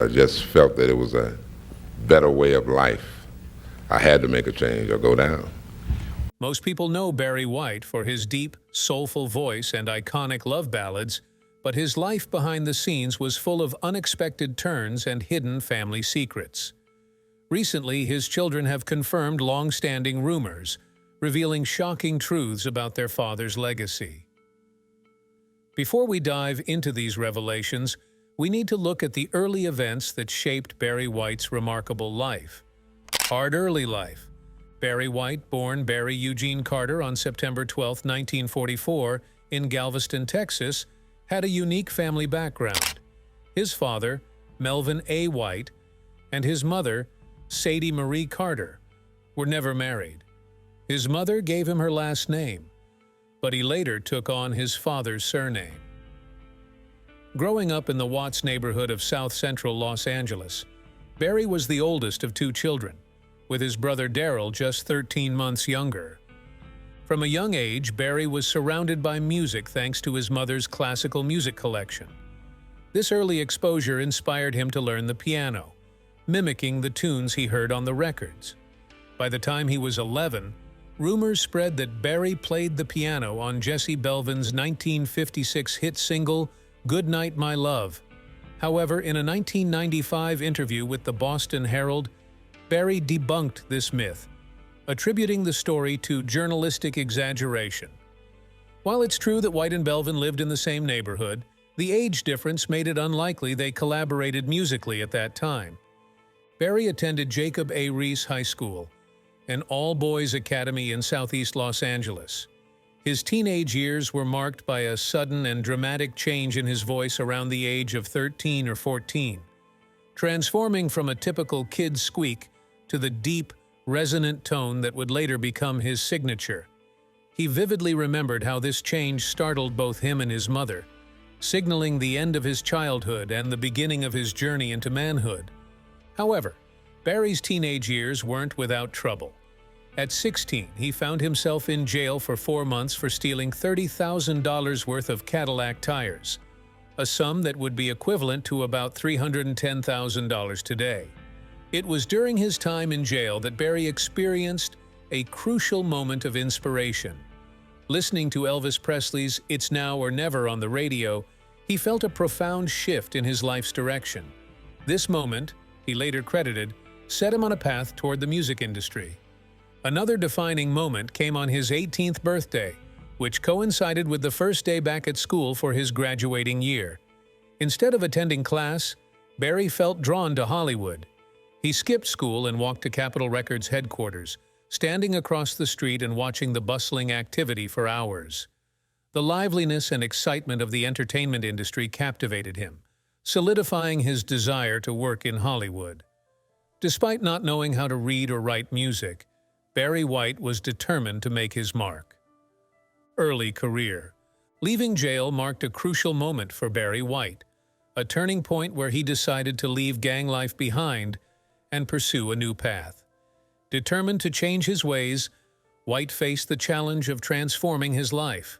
I just felt that it was a better way of life. I had to make a change or go down. Most people know Barry White for his deep, soulful voice and iconic love ballads, but his life behind the scenes was full of unexpected turns and hidden family secrets. Recently, his children have confirmed long-standing rumors, revealing shocking truths about their father's legacy. Before we dive into these revelations, we need to look at the early events that shaped Barry White's remarkable life. Hard early life. Barry White, born Barry Eugene Carter on September 12, 1944, in Galveston, Texas, had a unique family background. His father, Melvin A. White, and his mother, Sadie Marie Carter, were never married. His mother gave him her last name, but he later took on his father's surname. Growing up in the Watts neighborhood of South Central Los Angeles, Barry was the oldest of two children, with his brother Daryl just 13 months younger. From a young age, Barry was surrounded by music thanks to his mother's classical music collection. This early exposure inspired him to learn the piano, mimicking the tunes he heard on the records. By the time he was 11, rumors spread that Barry played the piano on Jesse Belvin's 1956 hit single, "Good Night, My Love." However, in a 1995 interview with the Boston Herald, Barry debunked this myth, attributing the story to journalistic exaggeration. While it's true that White and Belvin lived in the same neighborhood, the age difference made it unlikely they collaborated musically at that time. Barry attended Jacob A. Riis High School, an all-boys academy in southeast Los Angeles. His teenage years were marked by a sudden and dramatic change in his voice around the age of 13 or 14, transforming from a typical kid's squeak to the deep, resonant tone that would later become his signature. He vividly remembered how this change startled both him and his mother, signaling the end of his childhood and the beginning of his journey into manhood. However, Barry's teenage years weren't without trouble. At 16, he found himself in jail for 4 months for stealing $30,000 worth of Cadillac tires, a sum that would be equivalent to about $310,000 today. It was during his time in jail that Barry experienced a crucial moment of inspiration. Listening to Elvis Presley's "It's Now or Never" on the radio, he felt a profound shift in his life's direction. This moment, he later credited, set him on a path toward the music industry. Another defining moment came on his 18th birthday, which coincided with the first day back at school for his graduating year. Instead of attending class, Barry felt drawn to Hollywood. He skipped school and walked to Capitol Records headquarters, standing across the street and watching the bustling activity for hours. The liveliness and excitement of the entertainment industry captivated him, solidifying his desire to work in Hollywood. Despite not knowing how to read or write music, Barry White was determined to make his mark. Early career. Leaving jail marked a crucial moment for Barry White, a turning point where he decided to leave gang life behind and pursue a new path. Determined to change his ways, White faced the challenge of transforming his life.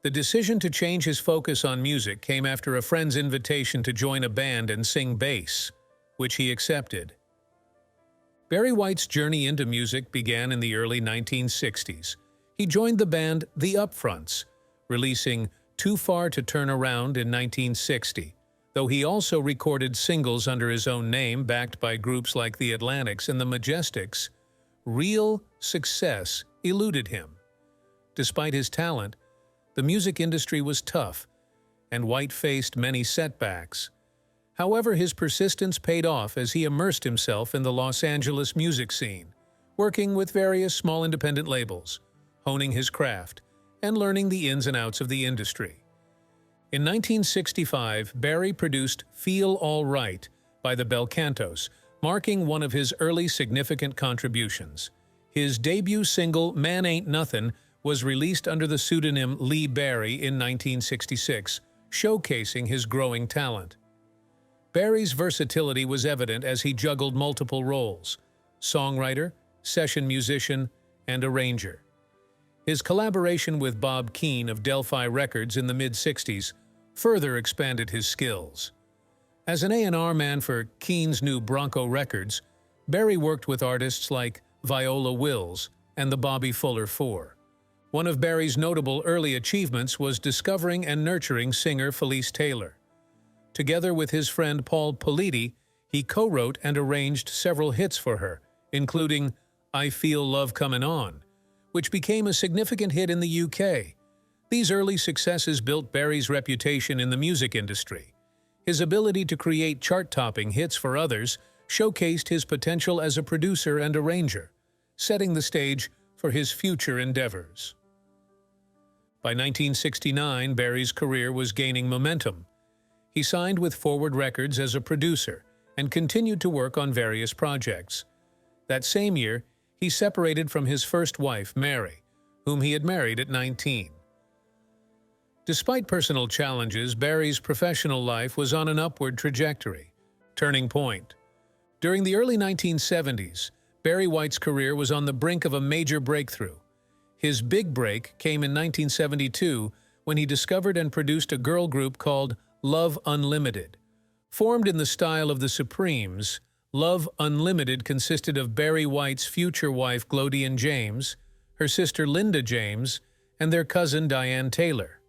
The decision to change his focus on music came after a friend's invitation to join a band and sing bass, which he accepted. Barry White's journey into music began in the early 1960s. He joined the band The Upfronts, releasing "Too Far to Turn Around" in 1960, though he also recorded singles under his own name backed by groups like the Atlantics and the Majestics. Real success eluded him. Despite his talent, the music industry was tough, and White faced many setbacks. However, his persistence paid off as he immersed himself in the Los Angeles music scene, working with various small independent labels, honing his craft, and learning the ins and outs of the industry. In 1965, Barry produced "Feel All Right" by the Bel Cantos, marking one of his early significant contributions. His debut single, "Man Ain't Nothin'," was released under the pseudonym Lee Barry in 1966, showcasing his growing talent. Barry's versatility was evident as he juggled multiple roles: songwriter, session musician, and arranger. His collaboration with Bob Keane of Delphi Records in the mid-60s further expanded his skills. As an A&R man for Keen's new Bronco Records, Barry worked with artists like Viola Wills and the Bobby Fuller Four. One of Barry's notable early achievements was discovering and nurturing singer Felice Taylor. Together with his friend Paul Politi, he co-wrote and arranged several hits for her, including I Feel Love Comin' On, which became a significant hit in the UK. These early successes built Barry's reputation in the music industry. His ability to create chart-topping hits for others showcased his potential as a producer and arranger, setting the stage for his future endeavors. By 1969, Barry's career was gaining momentum. He signed with Forward Records as a producer and continued to work on various projects. That same year, he separated from his first wife, Mary, whom he had married at 19. Despite personal challenges, Barry's professional life was on an upward trajectory. Turning point. During the early 1970s, Barry White's career was on the brink of a major breakthrough. His big break came in 1972 when he discovered and produced a girl group called Love Unlimited. Formed in the style of the Supremes, Love Unlimited consisted of Barry White's future wife Glodian James, her sister Linda James, and their cousin Diane Taylor.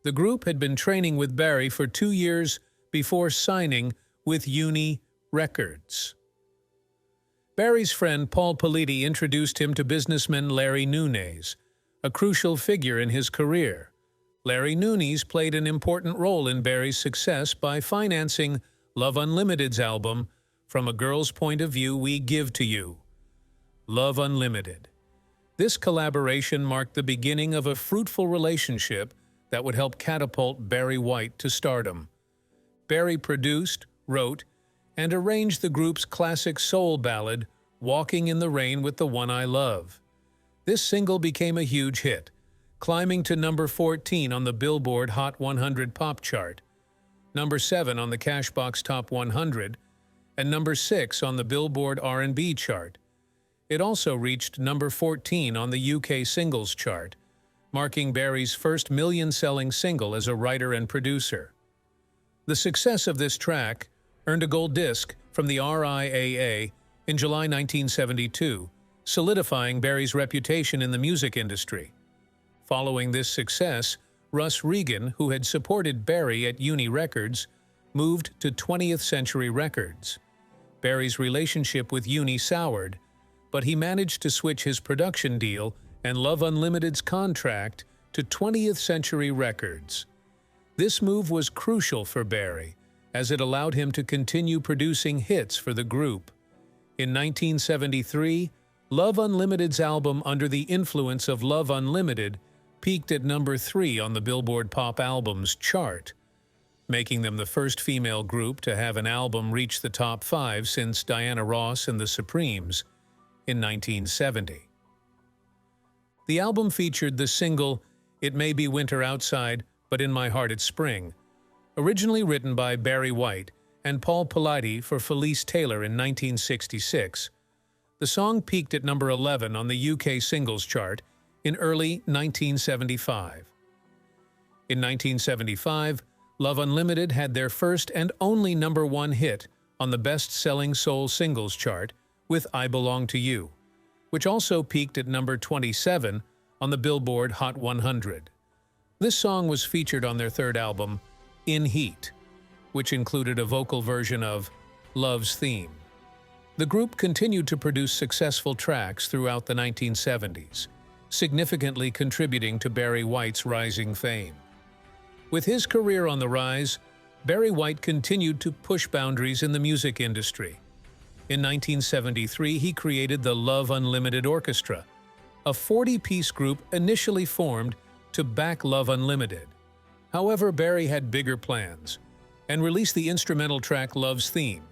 The group had been training with Barry for 2 years before signing with Uni Records. Barry's friend Paul Politi introduced him to businessman Larry Nunez, a crucial figure in his career. Larry Nunez played an important role in Barry's success by financing Love Unlimited's album, From a Girl's Point of View We Give to You. Love Unlimited. This collaboration marked the beginning of a fruitful relationship that would help catapult Barry White to stardom. Barry produced, wrote, and arranged the group's classic soul ballad, Walking in the Rain with the One I Love. This single became a huge hit, climbing to number 14 on the Billboard Hot 100 pop chart, number 7 on the Cashbox Top 100, and number 6 on the Billboard R&B chart. It also reached number 14 on the UK singles chart, marking Barry's first million-selling single as a writer and producer. The success of this track earned a gold disc from the RIAA in July 1972, solidifying Barry's reputation in the music industry. Following this success, Russ Regan, who had supported Barry at Uni Records, moved to 20th Century Records. Barry's relationship with Uni soured, but he managed to switch his production deal and Love Unlimited's contract to 20th Century Records. This move was crucial for Barry, as it allowed him to continue producing hits for the group. In 1973, Love Unlimited's album Under the Influence of Love Unlimited peaked at number 3 on the Billboard Pop Albums chart, making them the first female group to have an album reach the top 5 since Diana Ross and the Supremes in 1970. The album featured the single It May Be Winter Outside, But in My Heart It's Spring, originally written by Barry White and Paul Politi for Felice Taylor in 1966. The song peaked at number 11 on the UK singles chart in early 1975. In 1975, Love Unlimited had their first and only number 1 hit on the best-selling soul singles chart with I Belong to You, which also peaked at number 27 on the Billboard Hot 100. This song was featured on their third album, In Heat, which included a vocal version of Love's Theme. The group continued to produce successful tracks throughout the 1970s, significantly contributing to Barry White's rising fame. With his career on the rise, Barry White continued to push boundaries in the music industry. In 1973, he created the Love Unlimited Orchestra, a 40-piece group initially formed to back Love Unlimited. However, Barry had bigger plans and released the instrumental track Love's Theme,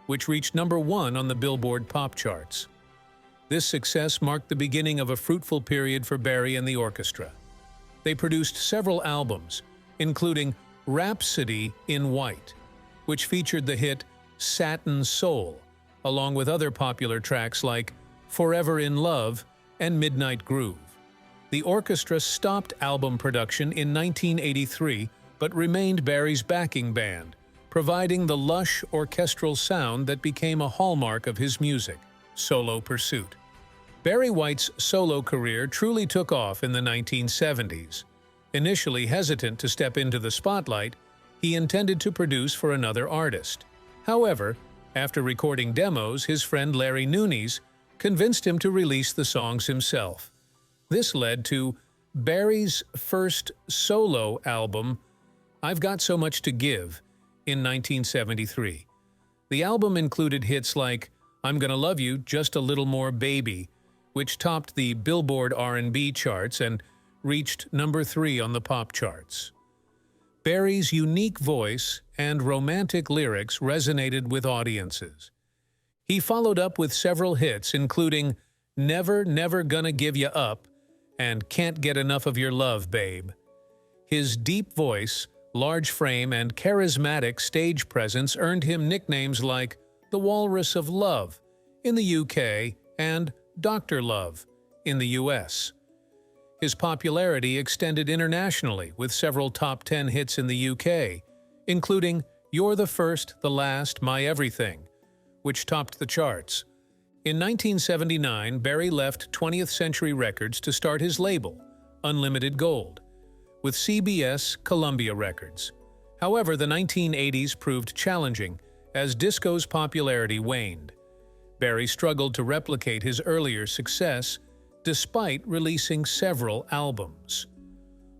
which reached number 1 on the Billboard pop charts. This success marked the beginning of a fruitful period for Barry and the orchestra. They produced several albums, including Rhapsody in White, which featured the hit Satin Soul, along with other popular tracks like Forever in Love and Midnight Groove. The orchestra stopped album production in 1983, but remained Barry's backing band, providing the lush orchestral sound that became a hallmark of his music, solo pursuit. Barry White's solo career truly took off in the 1970s. Initially hesitant to step into the spotlight, he intended to produce for another artist. However, after recording demos, his friend Larry Nunes convinced him to release the songs himself. This led to Barry's first solo album, I've Got So Much to Give, in 1973. The album included hits like I'm Gonna Love You Just a Little More Baby, which topped the Billboard R&B charts and reached number 3 on the pop charts. Barry's unique voice and romantic lyrics resonated with audiences. He followed up with several hits, including Never, Never Gonna Give Ya Up and Can't Get Enough of Your Love, Babe. His deep voice, large frame, and charismatic stage presence earned him nicknames like the Walrus of Love in the UK and Dr. Love in the US. His popularity extended internationally with several top 10 hits in the UK, including You're the First, the Last, My Everything, which topped the charts. In 1979, Barry left 20th Century Records to start his label, Unlimited Gold, with CBS Columbia Records. However, the 1980s proved challenging as disco's popularity waned. Barry struggled to replicate his earlier success despite releasing several albums.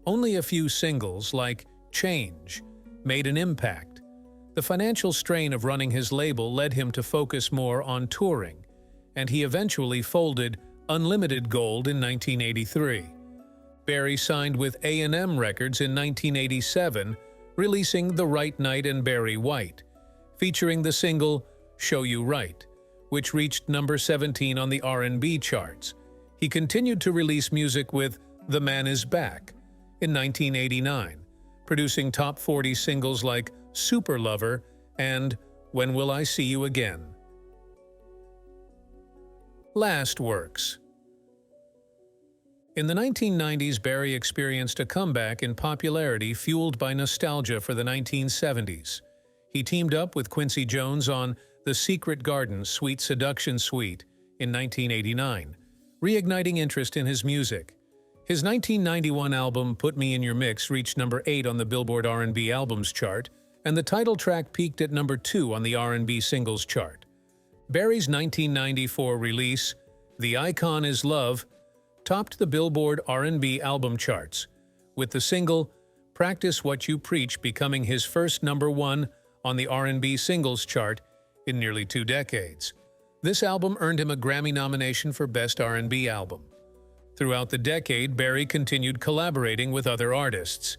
Only a few singles, like Change, made an impact. The financial strain of running his label led him to focus more on touring, and he eventually folded Unlimited Gold in 1983. Barry signed with A&M Records in 1987, releasing The Right Night and Barry White, featuring the single Show You Right, which reached number 17 on the R&B charts. He continued to release music with The Man Is Back in 1989, producing top 40 singles like Super Lover and When Will I See You Again. Last works. In the 1990s, Barry experienced a comeback in popularity fueled by nostalgia for the 1970s. He teamed up with Quincy Jones on The Secret Garden Sweet Seduction Suite in 1989, reigniting interest in his music. His 1991 album Put Me in Your Mix reached number 8 on the Billboard R&B Albums chart, and the title track peaked at number 2 on the R&B Singles chart. Barry's 1994 release, The Icon Is Love, topped the Billboard R&B album charts, with the single Practice What You Preach becoming his first number 1 on the R&B Singles chart in nearly 2 decades. This album earned him a Grammy nomination for Best R&B Album. Throughout the decade, Barry continued collaborating with other artists.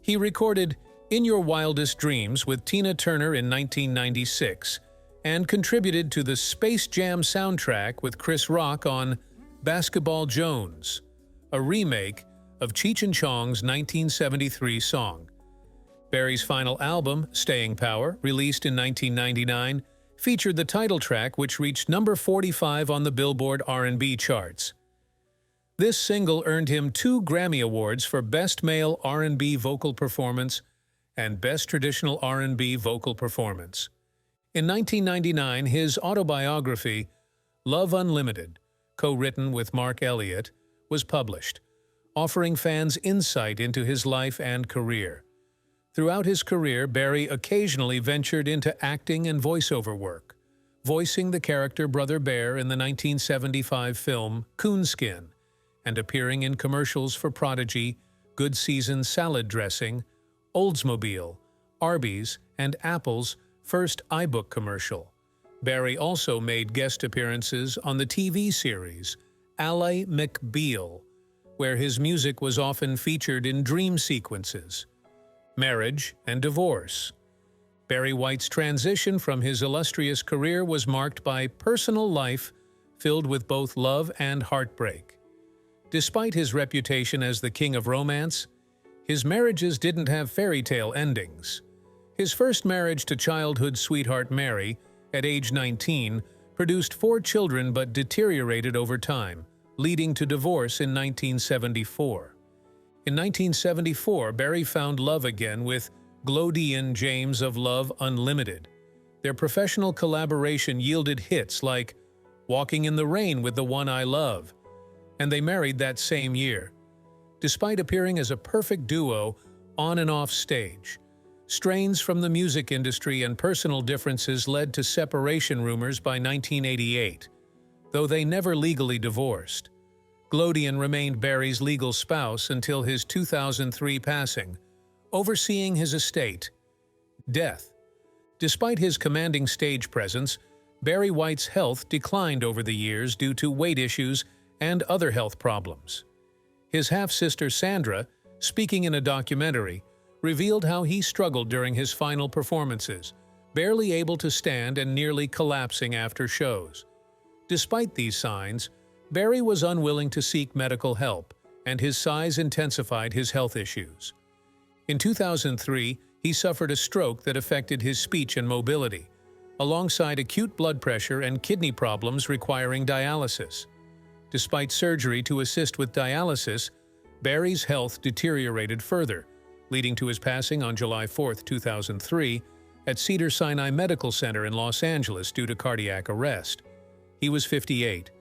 He recorded In Your Wildest Dreams with Tina Turner in 1996 and contributed to the Space Jam soundtrack with Chris Rock on Basketball Jones, a remake of Cheech and Chong's 1973 song. Barry's final album, Staying Power, released in 1999, featured the title track which reached number 45 on the Billboard R&B charts. This single earned him 2 Grammy Awards for Best Male R&B Vocal Performance and Best Traditional R&B Vocal Performance. In 1999, his autobiography, Love Unlimited, co-written with Mark Elliott, was published, offering fans insight into his life and career. Throughout his career, Barry occasionally ventured into acting and voiceover work, voicing the character Brother Bear in the 1975 film Coonskin, and appearing in commercials for Prodigy, Good Season Salad Dressing, Oldsmobile, Arby's, and Apple's first iBook commercial. Barry also made guest appearances on the TV series Ally McBeal, where his music was often featured in dream sequences. Marriage and divorce. Barry White's transition from his illustrious career was marked by personal life filled with both love and heartbreak. Despite his reputation as the king of romance, his marriages didn't have fairy tale endings. His first marriage to childhood sweetheart Mary, at age 19, produced 4 children but deteriorated over time, leading to divorce in 1974. In 1974, Barry found love again with Glodian James of Love Unlimited. Their professional collaboration yielded hits like Walking in the Rain with the One I Love, and they married that same year. Despite appearing as a perfect duo on and off stage, strains from the music industry and personal differences led to separation rumors by 1988, though they never legally divorced. Glodian remained Barry's legal spouse until his 2003 passing, overseeing his estate. Death. Despite his commanding stage presence, Barry White's health declined over the years due to weight issues and other health problems. His half-sister Sandra, speaking in a documentary, revealed how he struggled during his final performances, barely able to stand and nearly collapsing after shows. Despite these signs, Barry was unwilling to seek medical help, and his size intensified his health issues. In 2003, he suffered a stroke that affected his speech and mobility, alongside acute blood pressure and kidney problems requiring dialysis. Despite surgery to assist with dialysis, Barry's health deteriorated further, leading to his passing on July 4, 2003, at Cedars-Sinai Medical Center in Los Angeles due to cardiac arrest. He was 58.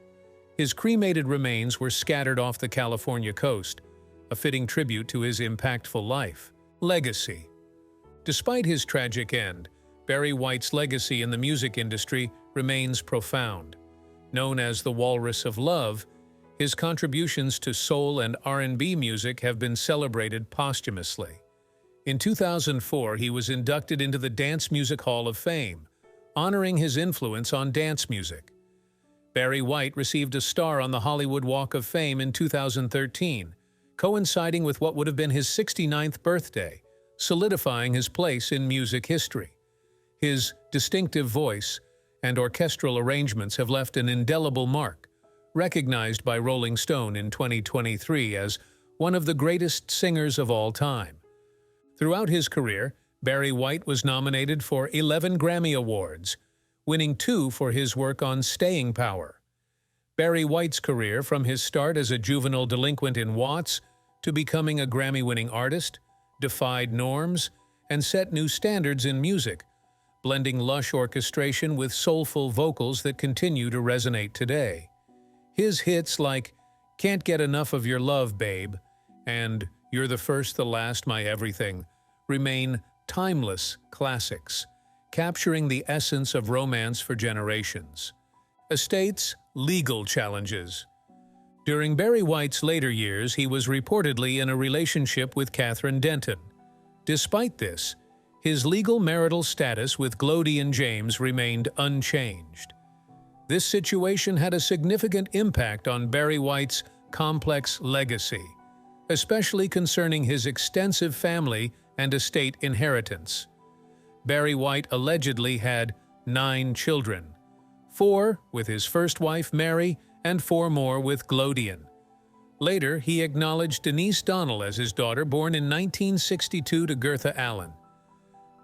His cremated remains were scattered off the California coast, a fitting tribute to his impactful life. Legacy. Despite his tragic end, Barry White's legacy in the music industry remains profound. Known as the Walrus of Love, his contributions to soul and R&B music have been celebrated posthumously. In 2004, he was inducted into the Dance Music Hall of Fame, honoring his influence on dance music. Barry White received a star on the Hollywood Walk of Fame in 2013, coinciding with what would have been his 69th birthday, solidifying his place in music history. His distinctive voice and orchestral arrangements have left an indelible mark, recognized by Rolling Stone in 2023 as one of the greatest singers of all time. Throughout his career, Barry White was nominated for 11 Grammy Awards, winning 2 for his work on staying power. Barry White's career, from his start as a juvenile delinquent in Watts to becoming a Grammy-winning artist, defied norms and set new standards in music, blending lush orchestration with soulful vocals that continue to resonate today. His hits like Can't Get Enough of Your Love, Babe, and You're the First, the Last, My Everything remain timeless classics, capturing the essence of romance for generations. Estate's legal challenges. During Barry White's later years, he was reportedly in a relationship with Catherine Denton. Despite this, his legal marital status with Glodian James remained unchanged. This situation had a significant impact on Barry White's complex legacy, especially concerning his extensive family and estate inheritance. Barry White allegedly had 9 children, 4 with his first wife Mary and 4 more with Glodian. Later, he acknowledged Denise Donnell as his daughter, born in 1962 to Gertha Allen.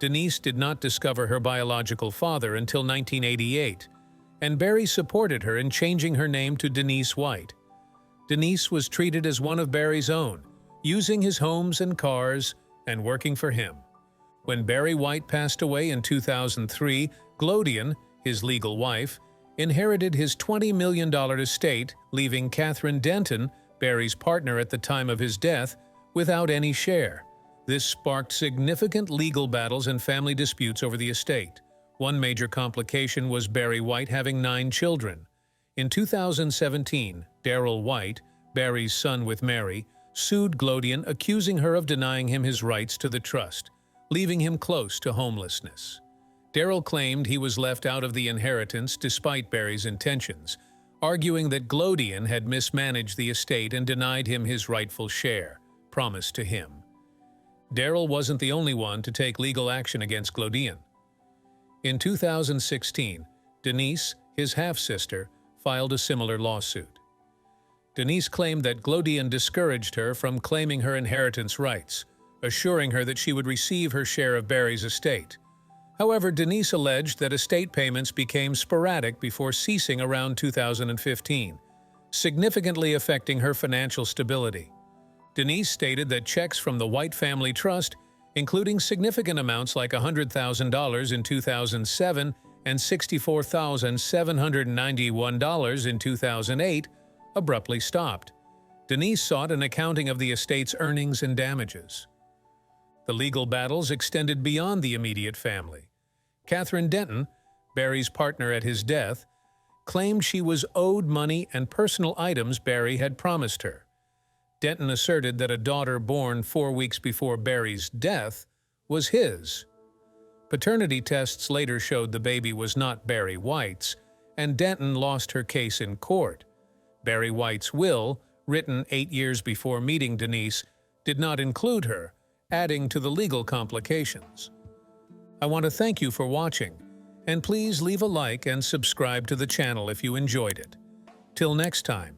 Denise did not discover her biological father until 1988, and Barry supported her in changing her name to Denise White. Denise was treated as one of Barry's own, using his homes and cars and working for him. When Barry White passed away in 2003, Glodian, his legal wife, inherited his $20 million estate, leaving Catherine Denton, Barry's partner at the time of his death, without any share. This sparked significant legal battles and family disputes over the estate. One major complication was Barry White having 9 children. In 2017, Darrell White, Barry's son with Mary, sued Glodian, accusing her of denying him his rights to the trust, leaving him close to homelessness. Darrell claimed he was left out of the inheritance despite Barry's intentions, arguing that Glodian had mismanaged the estate and denied him his rightful share, promised to him. Darrell wasn't the only one to take legal action against Glodian. In 2016, Denise, his half-sister, filed a similar lawsuit. Denise claimed that Glodian discouraged her from claiming her inheritance rights, assuring her that she would receive her share of Barry's estate. However, Denise alleged that estate payments became sporadic before ceasing around 2015, significantly affecting her financial stability. Denise stated that checks from the White Family Trust including significant amounts like $100,000 in 2007 and $64,791 in 2008, abruptly stopped. Denise sought an accounting of the estate's earnings and damages. The legal battles extended beyond the immediate family. Catherine Denton, Barry's partner at his death, claimed she was owed money and personal items Barry had promised her. Denton asserted that a daughter born 4 weeks before Barry's death was his. Paternity tests later showed the baby was not Barry White's, and Denton lost her case in court. Barry White's will, written 8 years before meeting Denise, did not include her, adding to the legal complications. I want to thank you for watching, and please leave a like and subscribe to the channel if you enjoyed it. Till next time.